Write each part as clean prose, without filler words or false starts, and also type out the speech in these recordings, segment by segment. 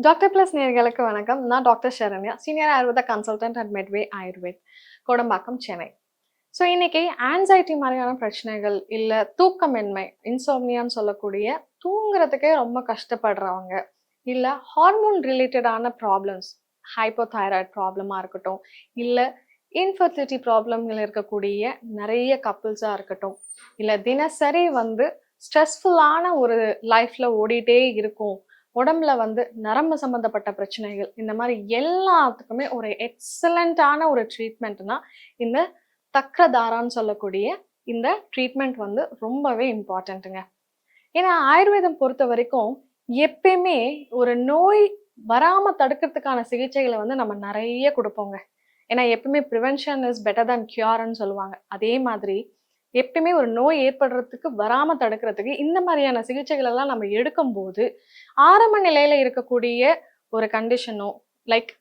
Doctor plus நேயர்களுக்கு வணக்கம். நான் doctor Sharanya, senior Ayurveda consultant at Medway Ayurved, Kodambakkam, Chennai. So இன்னைக்கு ஆன்சைட்டி மாதிரியான பிரச்சனைகள், இல்லை தூக்கமின்மை, இன்சோம்னியான்னு சொல்லக்கூடிய தூங்குறதுக்கே ரொம்ப கஷ்டப்படுறவங்க, இல்லை ஹார்மோன் ரிலேட்டடான ப்ராப்ளம்ஸ், ஹைப்போதைராய்டு ப்ராப்ளமாக இருக்கட்டும், இல்லை இன்ஃபர்டிலிட்டி ப்ராப்ளம்கள் இருக்கக்கூடிய நிறைய கப்புள்ஸாக இருக்கட்டும், இல்லை தினசரி ஸ்ட்ரெஸ்ஃபுல்லான ஒரு லைஃப்பில் ஓடிட்டே இருக்கும், உடம்புல நரம்பு சம்பந்தப்பட்ட பிரச்சனைகள், இந்த மாதிரி எல்லாத்துக்குமே ஒரு எக்ஸலண்ட்டான ஒரு ட்ரீட்மெண்ட்னா இந்த தக்ரதாரான்னு சொல்லக்கூடிய இந்த ட்ரீட்மெண்ட் ரொம்பவே இம்பார்ட்டண்ட்டுங்க. ஏன்னா ஆயுர்வேதம் பொறுத்த வரைக்கும் எப்பயுமே ஒரு நோய் வராம தடுக்கிறதுக்கான சிகிச்சைகளை நம்ம நிறைய கொடுப்போங்க. ஏன்னா எப்பவுமே ப்ரிவென்ஷன் இஸ் பெட்டர் தேன் கியூர்ன்னு சொல்லுவாங்க. அதே மாதிரி எப்பயுமே ஒரு நோய் ஏற்படுறதுக்கு வராம தடுக்கிறதுக்கு இந்த மாதிரியான சிகிச்சைகள் எல்லாம் நம்ம எடுக்கும்போது ஆரம்ப நிலையில இருக்கக்கூடிய ஒரு கண்டிஷனோ, லைக்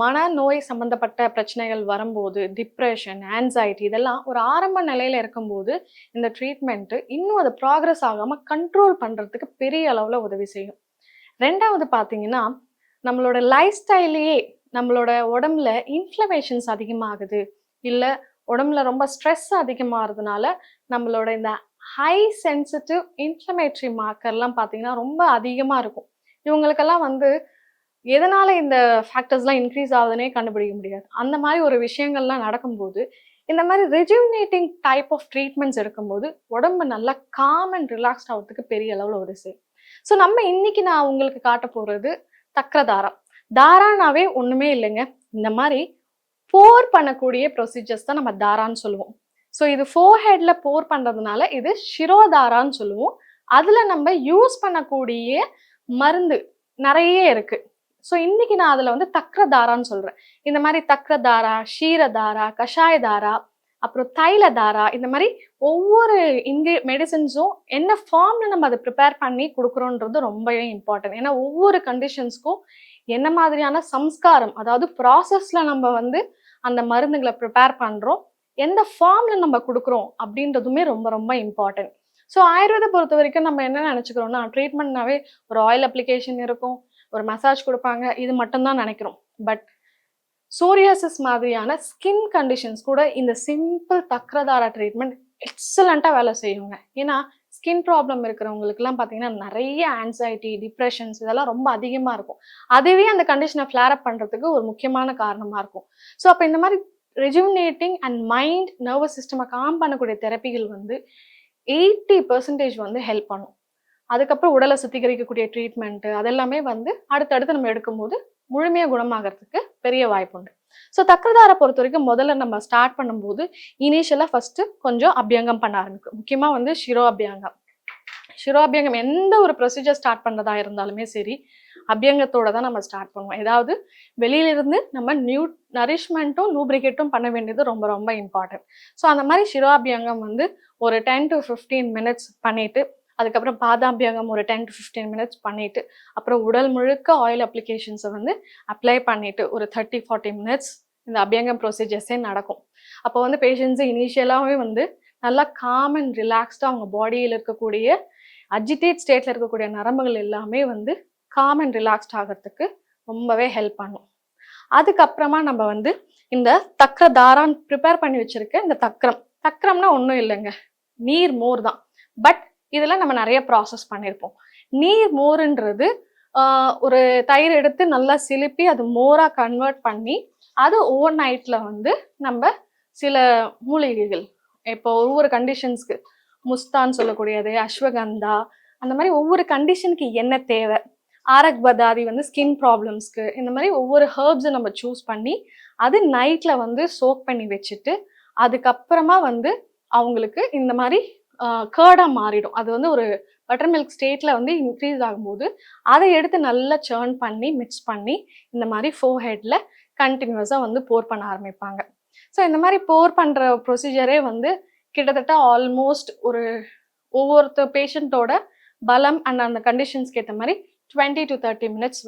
மனநோய் சம்பந்தப்பட்ட பிரச்சனைகள் வரும்போது, டிப்ரெஷன், ஆன்சைட்டி, இதெல்லாம் ஒரு ஆரம்ப நிலையில இருக்கும்போது இந்த ட்ரீட்மெண்ட் இன்னும் அது ப்ராக்ரஸ் ஆகாம கண்ட்ரோல் பண்றதுக்கு பெரிய அளவுல உதவி செய்யும். ரெண்டாவது பாத்தீங்கன்னா, நம்மளோட லைஃப் ஸ்டைலையே நம்மளோட உடம்புல இன்ஃப்ளமேஷன்ஸ் அதிகமாகுது, இல்ல உடம்புல ரொம்ப ஸ்ட்ரெஸ் அதிகமாகிறதுனால நம்மளோட இந்த ஹை சென்சிட்டிவ் இன்ஃப்ளமேட்டரி மார்க்கர்லாம் பார்த்தீங்கன்னா ரொம்ப அதிகமாக இருக்கும். இவங்களுக்கெல்லாம் எதனால இந்த ஃபேக்டர்ஸ்லாம் இன்க்ரீஸ் ஆகுதுன்னே கண்டுபிடிக்க முடியாது. அந்த மாதிரி ஒரு விஷயங்கள்லாம் நடக்கும்போது இந்த மாதிரி ரெஜுவினேட்டிங் டைப் ஆஃப் ட்ரீட்மெண்ட்ஸ் எடுக்கும்போது உடம்பு நல்லா காம் அண்ட் ரிலாக்ஸ்ட் ஆகிறதுக்கு பெரிய அளவில் உதவி செய்யும். ஸோ நம்ம இன்னைக்கு நான் உங்களுக்கு காட்ட போகிறது தக்ரதாரா. தாரானாவே ஒன்றுமே இல்லைங்க, இந்த மாதிரி போர் பண்ணக்கூடிய ப்ரொசீஜர்ஸ் தான் நம்ம தாரான்னு சொல்லுவோம். ஸோ இது ஃபோர்ஹெட்ல போர் பண்ணுறதுனால இது ஷிரோதாரான்னு சொல்லுவோம். அதில் நம்ம யூஸ் பண்ணக்கூடிய மருந்து நிறைய இருக்கு. ஸோ இன்னைக்கு நான் அதில் தக்ரதாரான்னு சொல்கிறேன். இந்த மாதிரி தக்ரதாரா, ஷீரதாரா, கஷாயதாரா, அப்புறம் தைலதாரா, இந்த மாதிரி ஒவ்வொரு மெடிசன்ஸும் என்ன ஃபார்ம்ல நம்ம அதை ப்ரிப்பேர் பண்ணி கொடுக்குறோன்றது ரொம்பவே இம்பார்ட்டன்ட். ஏன்னா ஒவ்வொரு கண்டிஷன்ஸ்க்கும் என்ன மாதிரியான சம்ஸ்காரம், அதாவது ப்ராசஸ்ல நம்ம அந்த மருந்துகளை ப்ரிப்பேர் பண்றோம், எந்த ஃபார்ம்ல நம்ம கொடுக்குறோம் அப்படின்றதுமே ரொம்ப ரொம்ப இம்பார்ட்டன்ட். ஸோ ஆயுர்வேத பொறுத்த வரைக்கும் நம்ம என்ன நினைச்சுக்கிறோம்னா, ட்ரீட்மெண்ட்னாவே ஒரு ஆயில் அப்ளிகேஷன் இருக்கும், ஒரு மசாஜ் கொடுப்பாங்க, இது மட்டும்தான் நினைக்கிறோம். பட் சோரியாசிஸ் மாதிரியான ஸ்கின் கண்டிஷன்ஸ் கூட இந்த சிம்பிள் தக்ரதாரா ட்ரீட்மெண்ட் எக்ஸலண்ட்டாக வேலை செய்யுங்க. ஏன்னா ஸ்கின் ப்ராப்ளம் இருக்கிறவங்களுக்குலாம் பார்த்தீங்கன்னா நிறைய ஆன்சைட்டி, டிப்ரெஷன்ஸ் இதெல்லாம் ரொம்ப அதிகமாக இருக்கும். அதுவே அந்த கண்டிஷனை ஃப்ளேர் அப் பண்ணுறதுக்கு ஒரு முக்கியமான காரணமாக இருக்கும். ஸோ அப்போ இந்த மாதிரி ரெஜுவினேட்டிங் அண்ட் மைண்ட் நர்வஸ் சிஸ்டமை காம் பண்ணக்கூடிய தெரப்பிகள் 80% ஹெல்ப் பண்ணும். அதுக்கப்புறம் உடலை சுத்திகரிக்கக்கூடிய ட்ரீட்மெண்ட்டு அதெல்லாமே அடுத்தடுத்து நம்ம எடுக்கும்போது முழுமையாக குணமாகறதுக்கு பெரிய வாய்ப்பு உண்டு. ஸோ தக்ரதாரை பொறுத்த வரைக்கும் முதல்ல நம்ம ஸ்டார்ட் பண்ணும்போது இனிஷியலாக ஃபர்ஸ்ட் கொஞ்சம் அபியங்கம் பண்ண ஆரம்பிக்கும். முக்கியமாக ஷிரோ அபியங்கம். ஷிரோ அபியங்கம் எந்த ஒரு ப்ரொசீஜர் ஸ்டார்ட் பண்ணுறதா இருந்தாலுமே சரி, அபியங்கத்தோட தான் நம்ம ஸ்டார்ட் பண்ணுவோம். ஏதாவது வெளியிலிருந்து நம்ம நரிஷ்மெண்ட்டும் லூப்ரிகேட்டும் பண்ண வேண்டியது ரொம்ப ரொம்ப இம்பார்ட்டன்ட். ஸோ அந்த மாதிரி ஷிரோ அபியங்கம் ஒரு 10 to 15 minutes பண்ணிட்டு, அதுக்கப்புறம் பாதாபியங்கம் ஒரு 10 to 15 minutes பண்ணிட்டு, அப்புறம் உடல் முழுக்க ஆயில் அப்ளிகேஷன்ஸை அப்ளை பண்ணிட்டு ஒரு 30-40 minutes இந்த அபியங்கம் ப்ரொசீஜர்ஸே நடக்கும். அப்போ பேஷண்ட்ஸு இனிஷியலாகவே நல்லா காம் அண்ட் ரிலாக்ஸ்டாக அவங்க பாடியில் இருக்கக்கூடிய அஜிடேட் ஸ்டேட்ல இருக்கக்கூடிய நரம்புகள் எல்லாமே காம் அண்ட் ரிலாக்ஸ்ட் ஆகிறதுக்கு ரொம்பவே ஹெல்ப் பண்ணும். அதுக்கப்புறமா நம்ம இந்த தக்ரதாரான் ப்ரிப்பேர் பண்ணி வச்சிருக்க இந்த தக்ரம்னா ஒன்றும் இல்லைங்க, நீர் மோர் தான். பட் இதெல்லாம் நம்ம நிறைய ப்ராசஸ் பண்ணியிருப்போம். நீர் மோருன்றது ஒரு தயிர் எடுத்து நல்லா சிலுப்பி அது மோராக கன்வெர்ட் பண்ணி அது ஓவர் நைட்டில் நம்ம சில மூலிகைகள், இப்போ ஒவ்வொரு கண்டிஷன்ஸ்க்கு முஸ்தான் சொல்லக்கூடியது, அஸ்வகந்தா, அந்த மாதிரி ஒவ்வொரு கண்டிஷனுக்கு என்ன தேவை, ஆரக் பதாதி ஸ்கின் ப்ராப்ளம்ஸ்க்கு, இந்த மாதிரி ஒவ்வொரு ஹர்ப்ஸை நம்ம சூஸ் பண்ணி அது நைட்டில் சோக் பண்ணி வச்சுட்டு அதுக்கப்புறமா அவங்களுக்கு இந்த மாதிரி கேர்டாக மாறிடும். அது ஒரு பட்டர் மில்க் ஸ்டேட்டில் இன்க்ரீஸ் ஆகும்போது அதை எடுத்து நல்லா சேர்ன் பண்ணி மிக்ஸ் பண்ணி இந்த மாதிரி ஃபோர்ஹெட்டில் கண்டினியூஸாக போர் பண்ண ஆரம்பிப்பாங்க. ஸோ இந்த மாதிரி போர் பண்ணுற ப்ரொசீஜரே கிட்டத்தட்ட ஆல்மோஸ்ட் ஒவ்வொருத்த பேஷண்ட்டோட பலம் அண்ட் அந்த கண்டிஷன்ஸ்க்கு ஏற்ற மாதிரி 20 to 30 minutes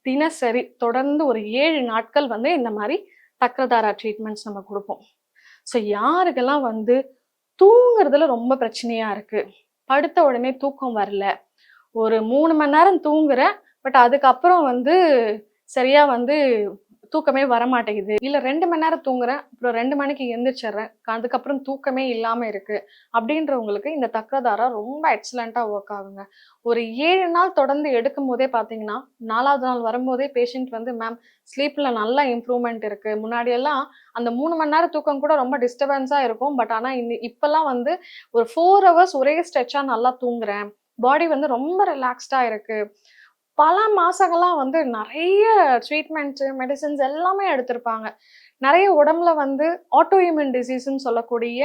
தினசரி தொடர்ந்து ஒரு 7 நாட்கள் இந்த மாதிரி தக்ரதாரா ட்ரீட்மெண்ட்ஸ் நம்ம கொடுப்போம். ஸோ யாருக்கெல்லாம் தூங்குறதுல ரொம்ப பிரச்சனையா இருக்கு, படுத்த உடனே தூக்கம் வரல, ஒரு 3 மணி நேரம் தூங்குறேன் பட் அதுக்கப்புறம் வந்து சரியா வந்து தூக்கமே வரமாட்டேங்குது. இல்ல 2 மணி நேரம் தூங்குறேன். அப்புறம் 2 மணிக்கு எந்திரிச்சிடுறேன். அதுக்கப்புறம் தூக்கமே இல்லாம இருக்கு. அப்படின்றவங்களுக்கு இந்த தக்ரதாரா ரொம்ப எக்ஸலென்ட்டா வொர்க் ஆகுங்க. ஒரு 7 நாள் தொடர்ந்து எடுக்கும்போதே பார்த்தீங்கன்னா, 4வது நாள் வரும்போதே பேஷண்ட் வந்து, "மேம் ஸ்லீப்ல நல்ல இம்ப்ரூவ்மென்ட் இருக்கு. முன்னாடியெல்லாம் அந்த 3 மணி நேரம் தூக்கம் கூட ரொம்ப டிஸ்டர்பன்ஸா இருக்கும். பட் ஆனா இப்பல்லாம் வந்து ஒரு 4 ஹவர்ஸ் ஒரே ஸ்ட்ரெச்சா நல்லா தூங்குறேன். பாடி வந்து ரொம்ப ரிலாக்ஸ்டா இருக்கு." பல மாசங்களா வந்து நெறைய ட்ரீட்மெண்ட்ஸ், மெடிசின்ஸ் எல்லாமே எடுத்திருப்பாங்க. நெறைய உடம்புல வந்து ஆட்டோ இம்யூன் டிசீஸ்ன்னு சொல்லக்கூடிய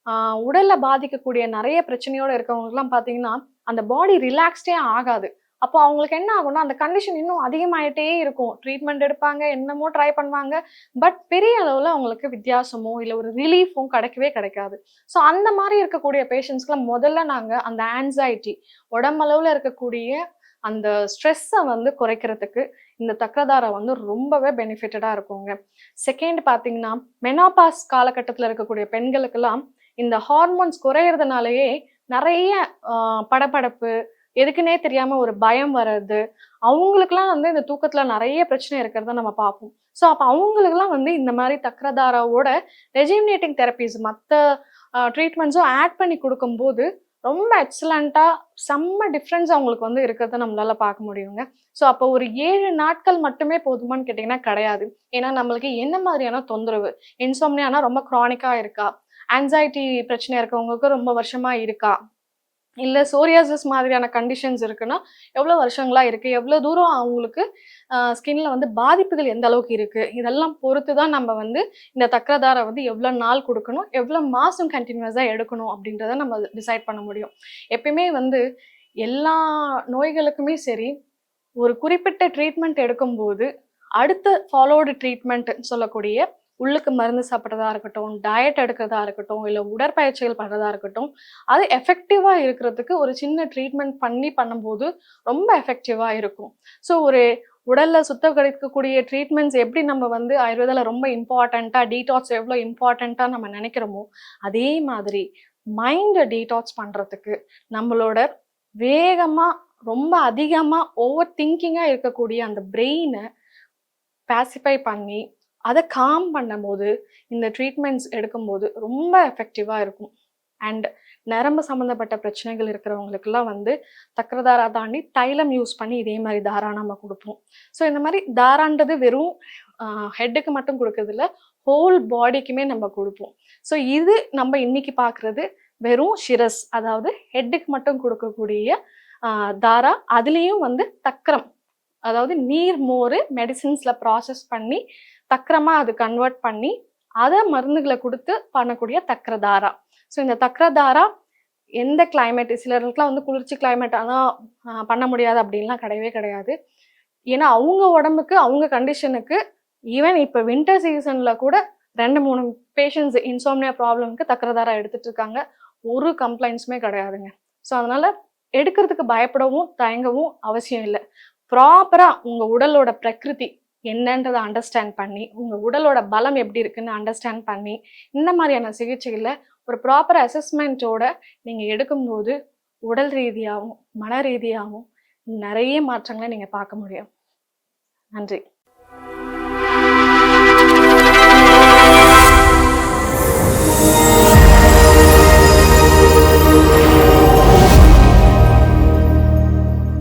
அ உடல்ல பாதிக்கக்கூடிய நெறைய பிரச்சனையோட இருக்கவங்களுக்குலாம் பார்த்தீங்கன்னா, அந்த பாடி ரிலாக்ஸ்டே ஆகாது. அப்போ அவங்களுக்கு என்ன ஆகும்னா, அந்த கண்டிஷன் இன்னும் அதிகமாயிட்டே இருக்கும். ட்ரீட்மெண்ட் எடுப்பாங்க, என்னமோ ட்ரை பண்ணுவாங்க. பட் பெரிய அளவுல அவங்களுக்கு வித்தியாசமோ, இல்ல ஒரு ரிலீஃபும் கிடைக்கவே கிடைக்காது. ஸோ அந்த மாரி இருக்கக்கூடிய பேஷண்ட்ஸ்க்குலாம் முதல்ல நாங்க அந்த ஆங்சைட்டி உடம்பளவுல இருக்கக்கூடிய அந்த ஸ்ட்ரெஸ்ஸ வந்து குறைக்கிறதுக்கு இந்த தக்ரதாரா வந்து ரொம்பவே பெனிஃபிட்டடா இருக்குங்க. செகண்ட் பார்த்தீங்கன்னா, மெனோபாஸ் காலகட்டத்தில இருக்கக்கூடிய பெண்களுக்கெல்லாம் இந்த ஹார்மோன்ஸ் குறையறதுனாலேயே நெறைய அ படபடப்பு, எதுக்குன்னே தெரியாம ஒரு பயம் வர்றது, அவங்களுக்கெல்லாம் வந்து இந்த தூக்கத்தில நெறைய பிரச்சனை இருக்கிறத நம்ம பார்ப்போம். ஸோ, அப்ப அவங்களுக்கெல்லாம் வந்து இந்த மாரி தக்ரதாராவோட ரெஜுவினேட்டிங் தெரப்பீஸ் மத்த ட்ரீட்மெண்ட்ஸும் ஆட் பண்ணி குடுக்கும்போது, ரொம்ப எக்ஸலென்ட்டா செம்ம டிஃபரன்ஸ் அவங்களுக்கு வந்து இருக்கிறத நம்மளால பார்க்க முடியுங்க. ஸோ, அப்போ ஒரு 7 நாட்கள் மட்டுமே போதுமான்னு கேட்டீங்கன்னா கிடையாது. ஏன்னா, நம்மளுக்கு என்ன மாதிரியான தொந்தரவு? இன்சோம்னியானா ரொம்ப கிரானிக்கா இருக்கா? ஆங்சைட்டி பிரச்சனை இருக்கவங்களுக்கு ரொம்ப வருஷமா இருக்கா? இல்ல சோரியாசிஸ் மாதிரியான கண்டிஷன்ஸ் இருக்குன்னா, எவ்வளோ வருஷங்களா இருக்கு? எவ்வளோ தூரம் அவங்களுக்கு ஸ்கின்ல வந்து பாதிப்புகள் எந்த அளவுக்கு இருக்கு? இதெல்லாம் பொறுத்து தான் நம்ம வந்து இந்த தக்ரதார வந்து எவ்வளோ நாள் குடுக்கணும்? எவ்வளோ மாசம் கன்டினியூஸா எடுக்கணும்? அப்படின்றத நம்ம டிசைட் பண்ண முடியும். எப்பயுமே வந்து எல்லா நோய்களுக்குமே சரி, ஒரு குறிப்பிட்ட ட்ரீட்மெண்ட் எடுக்கும்போது, அடுத்த ஃபாலோடு ட்ரீட்மெண்ட்ன்னு சொல்லக்கூடிய உள்ளுக்கு மருந்து சாப்பிடுறதா இருக்கட்டும், டயட் எடுக்கிறதா இருக்கட்டும், இல்ல உடற்பயிற்சிகள் பண்றதா இருக்கட்டும், அது எஃபெக்டிவா இருக்கிறதுக்கு ஒரு சின்ன ட்ரீட்மெண்ட் பண்ணும்போது ரொம்ப எஃபெக்டிவா இருக்கும். ஸோ ஒரு உடல்ல சுத்தகரிக்கக்கூடிய ட்ரீட்மெண்ட்ஸ் எப்படி நம்ம வந்து ஆயுர்வேதால ரொம்ப இம்பார்ட்டன்ட்டா டீடாக்ஸ் எவ்வளோ இம்பார்ட்டன்ட்டா நம்ம நினைக்கிறோமோ, அதே மாதிரி மைண்ட டீடாக்ஸ் பண்றதுக்கு நம்மளோட வேகமா, ரொம்ப அதிகமா ஓவர் திங்கிங்கா இருக்கக்கூடிய அந்த பிரெயின பேசிஃபை பண்ணி, அத காம் பண்ணும்போது, இந்த ட்ரீட்மெண்ட்ஸ் எடுக்கும்போது ரொம்ப எஃபெக்டிவா இருக்கும். அண்ட் நரம்பு சம்மந்தப்பட்ட பிரச்சனைகள் இருக்கிறவங்களுக்கெல்லாம் வந்து தக்ரதாரா தாண்டி தைலம் யூஸ் பண்ணி இதே மாரி தாரா நம்ம குடுப்போம். ஸோ இந்த மாரி தாரான்றது வெறும் அ ஹெட்டுக்கு மட்டும் குடுக்கறதில்ல, ஹோல் பாடிக்குமே நம்ம குடுப்போம். ஸோ இது நம்ம இன்னைக்கு பார்க்குறது வெறும் ஷிரஸ், அதாவது ஹெட்டுக்கு மட்டும் குடுக்கக்கூடிய அ தாரா. அதுலயும் வந்து தக்ரம், அதாவது நீர் மோரு மெடிசின்ஸ்ல ப்ராசஸ் பண்ணி, தக்ரமா அது கன்வெர்ட் பண்ணி, அத மருந்துகள குடுத்து பண்ணக்கூடிய தக்ரதாரா. ஸோ இந்த தக்ரதாரா எந்த கிளைமேட் சிலருக்குலாம் வந்து குளிர்ச்சி கிளைமேட் ஆனா பண்ண முடியாது அப்படின்லாம் கிடையவே கிடையாது. ஏன்னா, அவங்க உடம்புக்கு, அவங்க கண்டிஷனுக்கு ஈவன் இப்ப வின்டர் சீசன்ல கூட 2, 3 பேஷண்ட்ஸ் இன்சோம்னியா ப்ராப்ளம்க்கு தக்ரதாரா எடுத்துட்டு இருக்காங்க. ஒரு கம்ப்ளைண்ட்ஸுமே கிடையாதுங்க. ஸோ அதனால எடுக்கிறதுக்கு பயப்படவும், தயங்கவும் அவசியம் இல்ல. ப்ராப்பரா உங்க உடலோட பிரகிருதி என்னன்றத அண்டர்ஸ்டாண்ட் பண்ணி, உங்க உடலோட பலம் எப்படி இருக்குன்னு அண்டர்ஸ்டாண்ட் பண்ணி, இந்த மாரியான சிகிச்சைகள ஒரு ப்ராப்பர் அசஸ்மென்ட்டோட நீங்க எடுக்கும்போது, உடல் ரீதியாவும், மன ரீதியாவும் நெறைய மாற்றங்கள நீங்க பார்க்க முடியும். நன்றி.